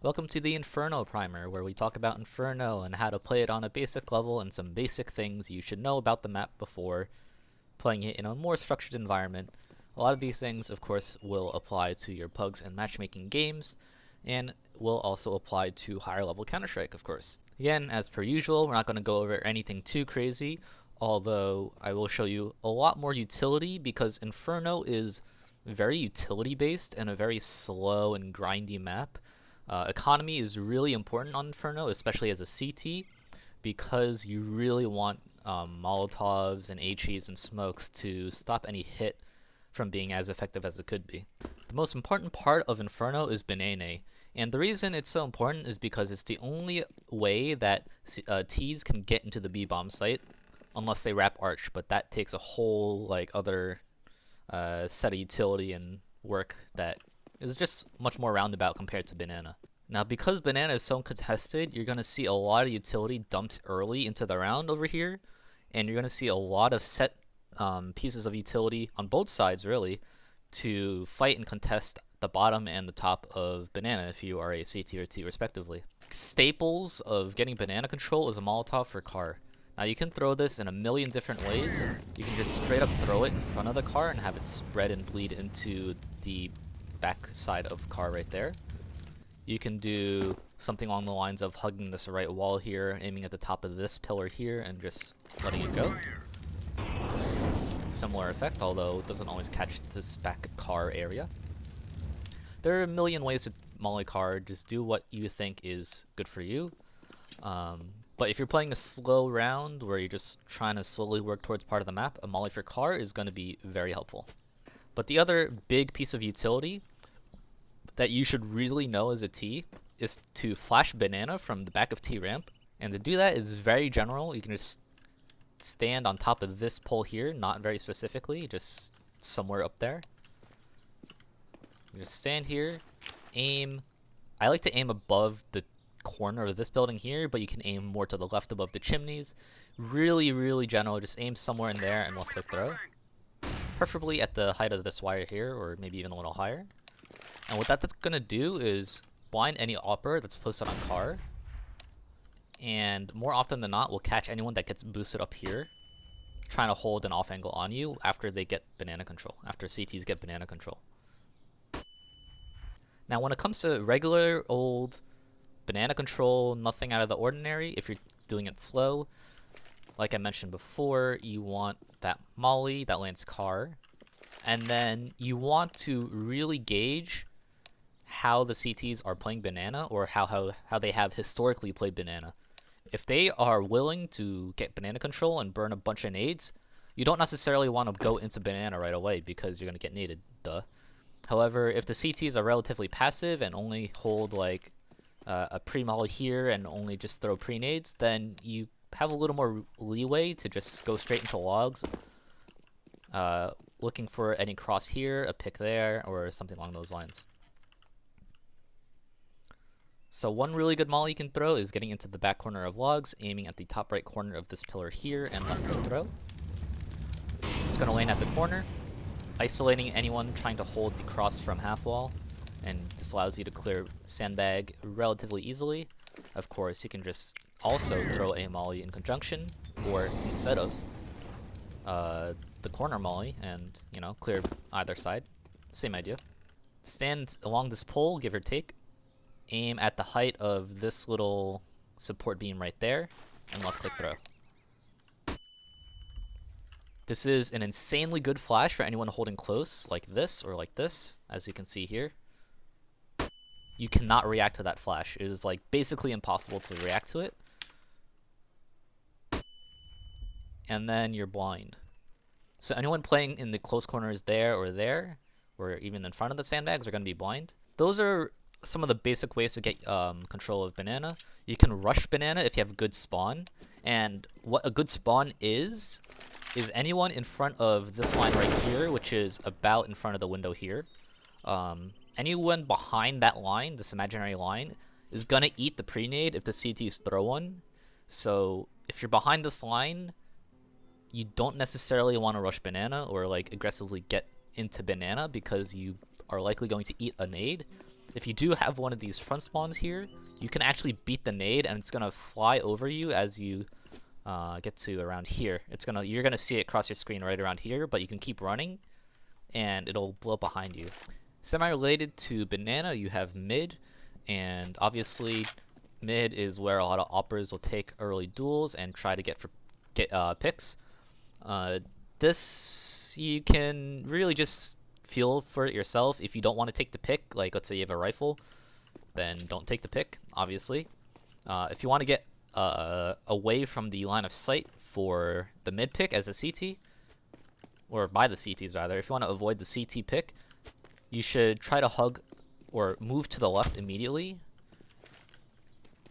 Welcome to the Inferno primer, where we talk about Inferno and how to play it on a basic level and some basic things you should know about the map before playing it in a more structured environment. A lot of these things, of course, will apply to your pugs and matchmaking games, and will also apply to higher level Counter-Strike, of course. Again, as per usual, we're not going to go over anything too crazy, although I will show you a lot more utility because Inferno is very utility based and a very slow and grindy map. Economy is really important on Inferno, especially as a CT, because you really want Molotovs and HEs and smokes to stop any hit from being as effective as it could be. The most important part of Inferno is banana, and the reason it's so important is because it's the only way that Ts can get into the B-bomb site, unless they wrap arch, but that takes a whole other set of utility and work that is just much more roundabout compared to banana. Now, because banana is so contested, you're going to see a lot of utility dumped early into the round over here, and you're going to see a lot of set pieces of utility on both sides, really, to fight and contest the bottom and the top of banana if you are a CT or T respectively. Staples of getting banana control is a Molotov for car. Now, you can throw this in a million different ways. You can just straight up throw it in front of the car and have it spread and bleed into the back side of car right there. You can do something along the lines of hugging this right wall here, aiming at the top of this pillar here, and just letting it go. Similar effect, although it doesn't always catch this back car area. There are a million ways to molly car. Just do what you think is good for you. But if you're playing a slow round where you're just trying to slowly work towards part of the map, a molly for car is going to be very helpful. But the other big piece of utility that you should really know as a T is to flash banana from the back of T ramp. And to do that is very general. You can just stand on top of this pole here, not very specifically, just somewhere up there. You just stand here, aim. I like to aim above the corner of this building here, but you can aim more to the left above the chimneys. Really general, just aim somewhere in there and left click throw. Preferably at the height of this wire here, or maybe even a little higher. And what that's going to do is blind any awper that's posted on car. And more often than not, will catch anyone that gets boosted up here, trying to hold an off angle on you after they get banana control, after CTs get banana control. Now, when it comes to regular old banana control, nothing out of the ordinary, if you're doing it slow, like I mentioned before, you want that molly that lands car, and then you want to really gauge how the CTs are playing banana, or how they have historically played banana. If they are willing to get banana control and burn a bunch of nades, you don't necessarily want to go into banana right away because you're going to get naded, duh. However, if the CTs are relatively passive and only hold like a pre-molly here and only just throw pre-nades, then you have a little more leeway to just go straight into logs, looking for any cross here, a pick there, or something along those lines. So one really good molly you can throw is getting into the back corner of logs, aiming at the top right corner of this pillar here, and left click throw. It's going to land at the corner, isolating anyone trying to hold the cross from half wall, and this allows you to clear sandbag relatively easily. Of course, you can just also throw a molly in conjunction, or instead of the corner molly, and clear either side. Same idea. Stand along this pole, give or take. Aim at the height of this little support beam right there, and left click throw. This is an insanely good flash for anyone holding close, like this or like this, as you can see here. You cannot react to that flash. It is like basically impossible to react to it. And then you're blind. So anyone playing in the close corners there, or even in front of the sandbags are going to be blind. Those are some of the basic ways to get control of banana. You can rush banana if you have a good spawn. And what a good spawn is anyone in front of this line right here, which is about in front of the window here. Anyone behind that line, this imaginary line, is going to eat the pre-nade if the CTs throw one. So if you're behind this line, you don't necessarily want to rush banana or aggressively get into banana because you are likely going to eat a nade. if you do have one of these front spawns here, you can actually beat the nade and it's gonna fly over you as you get to around here. You're gonna see it cross your screen right around here, but you can keep running and it'll blow up behind you. Semi-related to banana, you have mid, and obviously mid is where a lot of awpers will take early duels and try to get picks. This you can really just feel for it yourself. If you don't want to take the pick, like let's say you have a rifle, then don't take the pick, obviously. If you want to get away from the line of sight for the mid pick as a CT, or by the CTs rather, if you want to avoid the CT pick, you should try to hug or move to the left immediately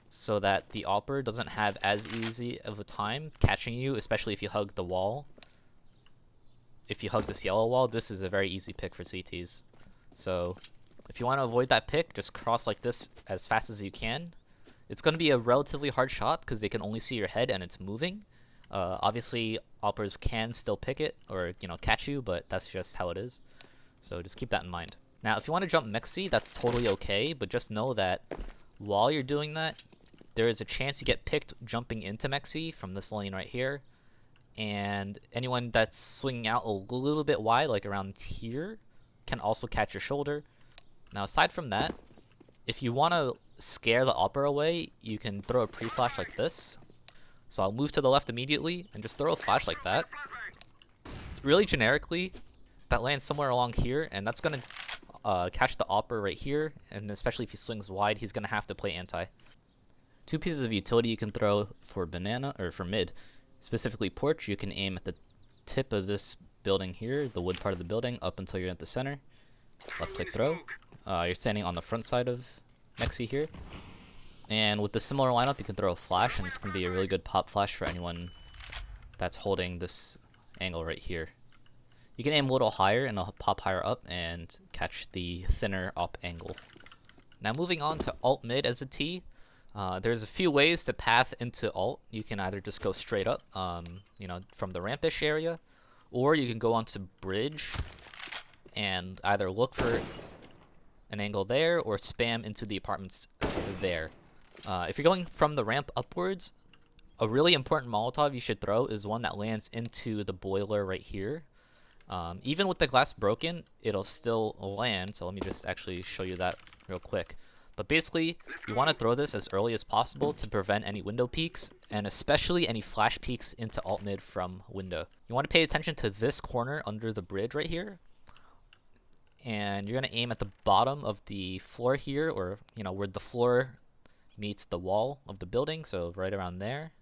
so that the awper doesn't have as easy of a time catching you, especially if you hug the wall. If you hug this yellow wall, this is a very easy pick for CTs. So if you want to avoid that pick, just cross like this as fast as you can. It's going to be a relatively hard shot because they can only see your head and it's moving. Obviously, awpers can still pick it or catch you, but that's just how it is. So just keep that in mind. Now, if you want to jump mexi, that's totally okay, but just know that while you're doing that, there is a chance you get picked jumping into mexi from this lane right here. And anyone that's swinging out a little bit wide, like around here, can also catch your shoulder. Now, aside from that, if you want to scare the awper away, you can throw a pre-flash like this. So I'll move to the left immediately and just throw a flash like that. Really generically, that lands somewhere along here, and that's going to catch the awper right here, and especially if he swings wide, he's going to have to play anti. Two pieces of utility you can throw for banana, or for mid. Specifically porch, you can aim at the tip of this building here, the wood part of the building, up until you're at the center. Left click throw. You're standing on the front side of mexi here. And with the similar lineup, you can throw a flash, and it's going to be a really good pop flash for anyone that's holding this angle right here. You can aim a little higher and it'll pop higher up and catch the thinner up angle. Now moving on to alt mid as a T. There's a few ways to path into alt. You can either just go straight up, from the rampish area, or you can go onto bridge and either look for an angle there or spam into the apartments there. If you're going from the ramp upwards, a really important Molotov you should throw is one that lands into the boiler right here. Even with the glass broken, it'll still land, so let me just actually show you that real quick. But basically, you want to throw this as early as possible to prevent any window peeks, and especially any flash peeks into alt mid from window. You want to pay attention to this corner under the bridge right here, and you're going to aim at the bottom of the floor here, or where the floor meets the wall of the building, so right around there.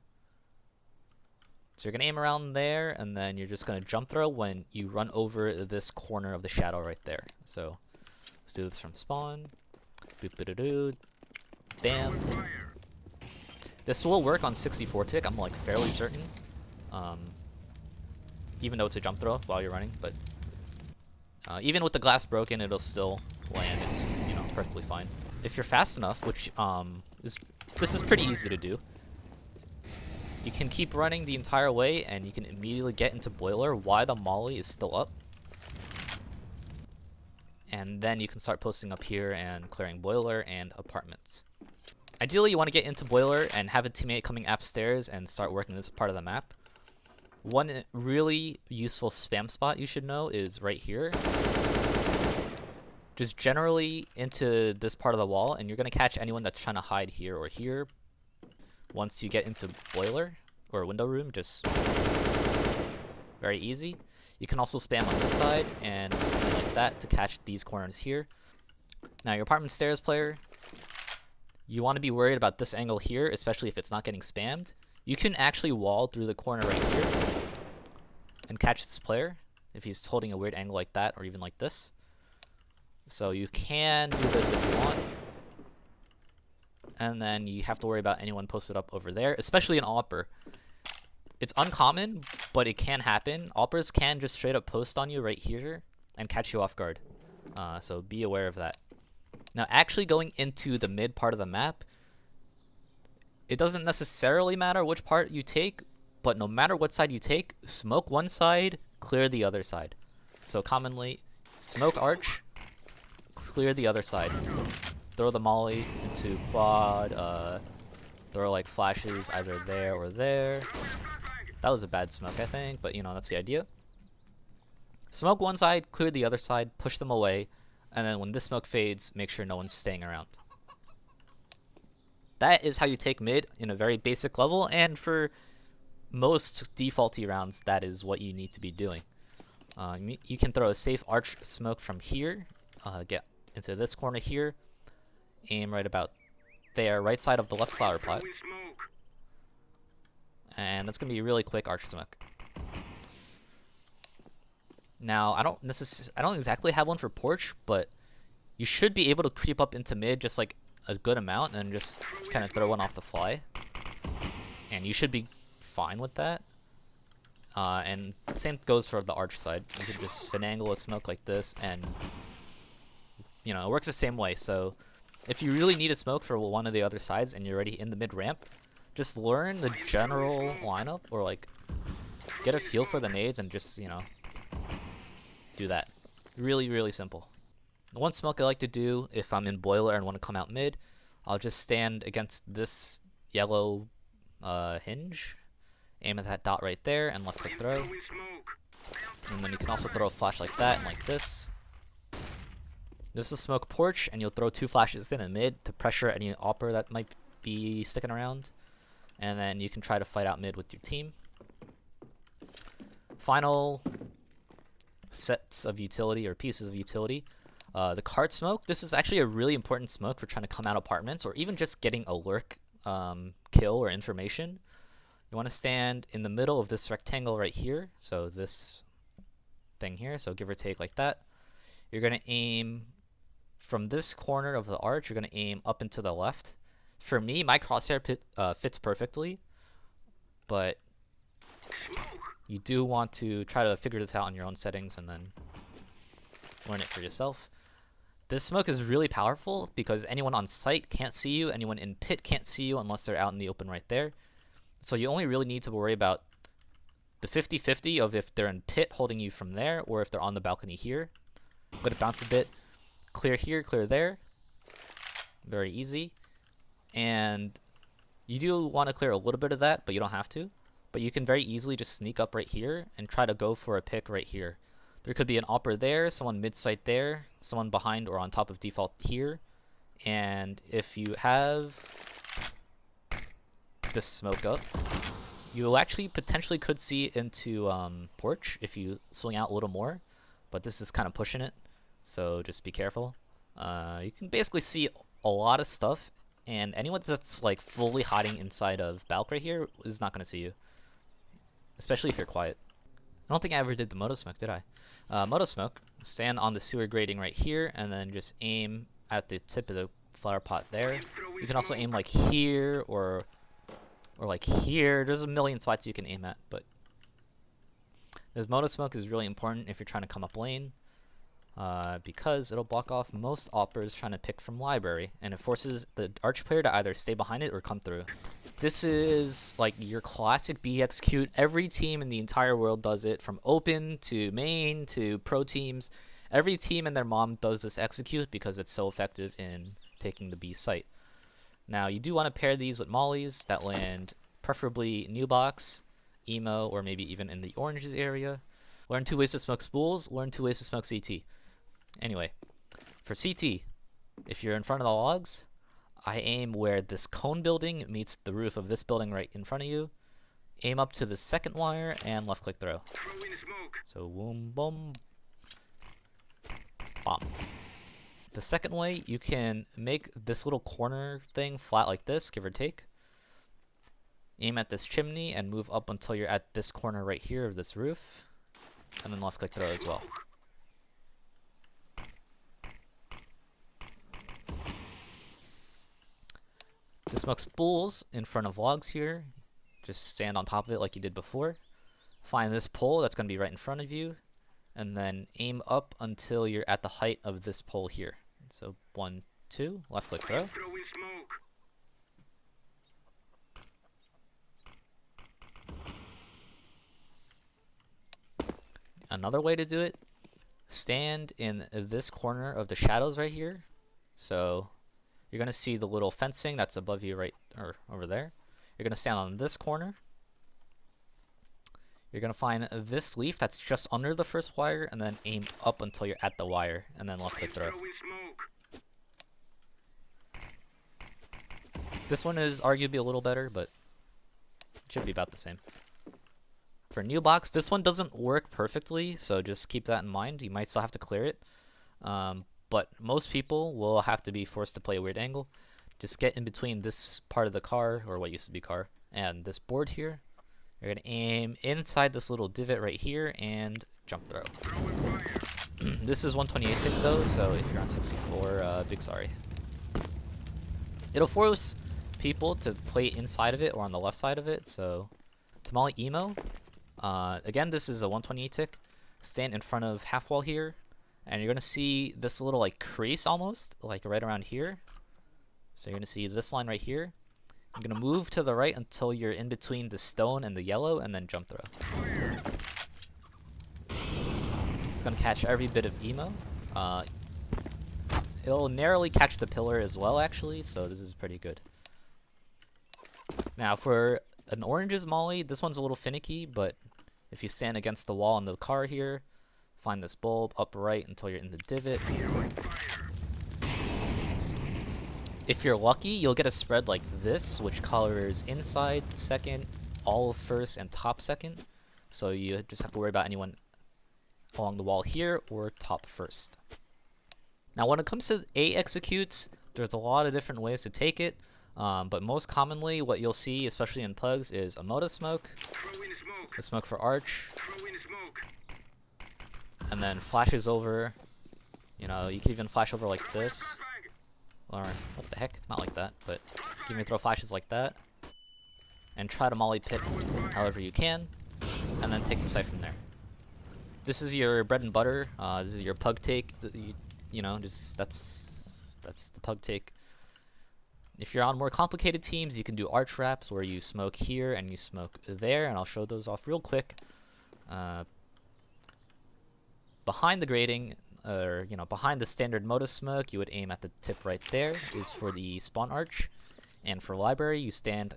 So you're going to aim around there, and then you're just going to jump throw when you run over this corner of the shadow right there. So let's do this from spawn. Boop-a-doo-doo. Bam. This will work on 64 tick, I'm like fairly certain. Even though it's a jump throw while you're running, but even with the glass broken, it'll still land. It's perfectly fine. If you're fast enough, which this is pretty easy to do, you can keep running the entire way and you can immediately get into boiler while the molly is still up. And then you can start posting up here and clearing boiler and apartments. Ideally, you want to get into boiler and have a teammate coming upstairs and start working this part of the map. One really useful spam spot you should know is right here. Just generally into this part of the wall, and you're going to catch anyone that's trying to hide here or here. Once you get into boiler or window room, just very easy. You can also spam on this side and something like that to catch these corners here. Now your apartment stairs player, you want to be worried about this angle here, especially if it's not getting spammed. You can actually wall through the corner right here and catch this player if he's holding a weird angle like that or even like this. So you can do this if you want. And then you have to worry about anyone posted up over there, especially an awper. It's uncommon, but it can happen. Awpers can just straight up post on you right here and catch you off guard. So be aware of that. Now, actually going into the mid part of the map, it doesn't necessarily matter which part you take, but no matter what side you take, smoke one side, clear the other side. So commonly, smoke arch, clear the other side. throw the molly into quad, throw like flashes either there or there. That was a bad smoke, I think, but you know, that's the idea. Smoke one side, clear the other side, push them away, and then when this smoke fades, make sure no one's staying around. That is how you take mid in a very basic level, and for most defaulty rounds, that is what you need to be doing. You can throw a safe arch smoke from here, get into this corner here, aim right about there, right side of the left flower pot. And that's going to be a really quick arch smoke. Now, I don't exactly have one for porch, but you should be able to creep up into mid just like a good amount and just kind of throw one off the fly. And you should be fine with that. And the same goes for the arch side. You can just finagle a smoke like this and, you know, it works the same way. So if you really need a smoke for one of the other sides and you're already in the mid ramp, just learn the general lineup or like get a feel for the nades and just, you know, do that. Really, really simple. One smoke I like to do if I'm in boiler and want to come out mid, I'll just stand against this yellow hinge, aim at that dot right there, and left click throw. And then you can also throw a flash like that and like this. This is smoke porch, and you'll throw 2 flashes in mid to pressure any awper that might be sticking around. And then you can try to fight out mid with your team. Final sets of utility or pieces of utility. The cart smoke. This is actually a really important smoke for trying to come out apartments or even just getting a lurk kill or information. You want to stand in the middle of this rectangle right here. So this thing here. So give or take like that. You're going to aim from this corner of the arch. You're going to aim up and to the left. For me, my crosshair fits perfectly, but you do want to try to figure this out on your own settings and then learn it for yourself. This smoke is really powerful because anyone on site can't see you, anyone in pit can't see you unless they're out in the open right there. So you only really need to worry about the 50-50 of if they're in pit holding you from there or if they're on the balcony here. Let it bounce a bit. Clear here, clear there. Very easy. And you do want to clear a little bit of that, but you don't have to. But you can very easily just sneak up right here and try to go for a pick right here. There could be an awper there, someone mid-site there, someone behind or on top of default here. And if you have this smoke up, you actually potentially could see into porch if you swing out a little more. But this is kind of pushing it, so just be careful. You can basically see a lot of stuff, and anyone that's like fully hiding inside of balc right here is not going to see you, especially if you're quiet. I don't think I ever did the moto smoke, did I? Moto smoke, stand on the sewer grating right here, and then just aim at the tip of the flower pot there. You can also aim like here or like here. There's a million spots you can aim at, but this moto smoke is really important if you're trying to come up lane. Because it'll block off most awpers trying to pick from library, and it forces the arch player to either stay behind it or come through. This is like your classic B execute. Every team in the entire world does it, from open to main to pro teams. Every team and their mom does this execute because it's so effective in taking the B site. Now you do want to pair these with mollies that land preferably newbox, emo, or maybe even in the oranges area. Learn 2 ways to smoke spools, learn 2 ways to smoke CT. Anyway, for CT, if you're in front of the logs, I aim where this cone building meets the roof of this building right in front of you. Aim up to the second wire and left click throw. So boom, boom, bomb. The second way, you can make this little corner thing flat like this, give or take. Aim at this chimney and move up until you're at this corner right here of this roof. And then left click throw as well. To smoke spools in front of logs here, just stand on top of it like you did before. Find this pole that's going to be right in front of you, and then aim up until you're at the height of this pole here. So 1, 2, left click throw. Another way to do it, stand in this corner of the shadows right here. So you're gonna see the little fencing that's above you right or over there. You're gonna stand on this corner. You're gonna find this leaf that's just under the first wire, and then aim up until you're at the wire, and then left click throw. This one is arguably a little better, but it should be about the same. For newbox, this one doesn't work perfectly, so just keep that in mind. You might still have to clear it, but most people will have to be forced to play a weird angle. Just get in between this part of the car, or what used to be car, and this board here. You're going to aim inside this little divot right here and jump throw. This is 128 tick though, so if you're on 64, big sorry. It'll force people to play inside of it or on the left side of it, so Tamale Emo. Again, this is a 128 tick. Stand in front of half wall here, and you're going to see this little like crease almost, like right around here. So you're going to see this line right here. I'm going to move to the right until you're in between the stone and the yellow, and then jump throw. It's going to catch every bit of emo. It'll narrowly catch the pillar as well, actually, so this is pretty good. Now, for an orange's molly, this one's a little finicky, but if you stand against the wall in the car here, find this bulb up right until you're in the divot. If you're lucky, you'll get a spread like this, which colors inside second, all of first, and top second. So you just have to worry about anyone along the wall here or top first. Now when it comes to executes, there's a lot of different ways to take it, but most commonly what you'll see, especially in pugs, is a moto smoke, a smoke for arch, and then flashes over. You know, you can even flash over like this. Or, what the heck? Not like that, but you can throw flashes like that. And try to molly pit however you can, and then take the site from there. This is your bread and butter. This is your pug take. You know, just that's the pug take. If you're on more complicated teams, you can do arch wraps where you smoke here and you smoke there, and I'll show those off real quick. Behind the grating, or you know, behind the standard moto smoke, you would aim at the tip right there, is for the spawn arch. And for library, you stand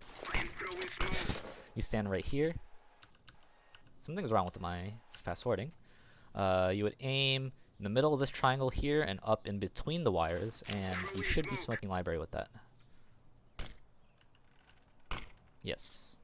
right here. Something's wrong with my fast forwarding. You would aim in the middle of this triangle here and up in between the wires, and you should be smoking library with that. Yes.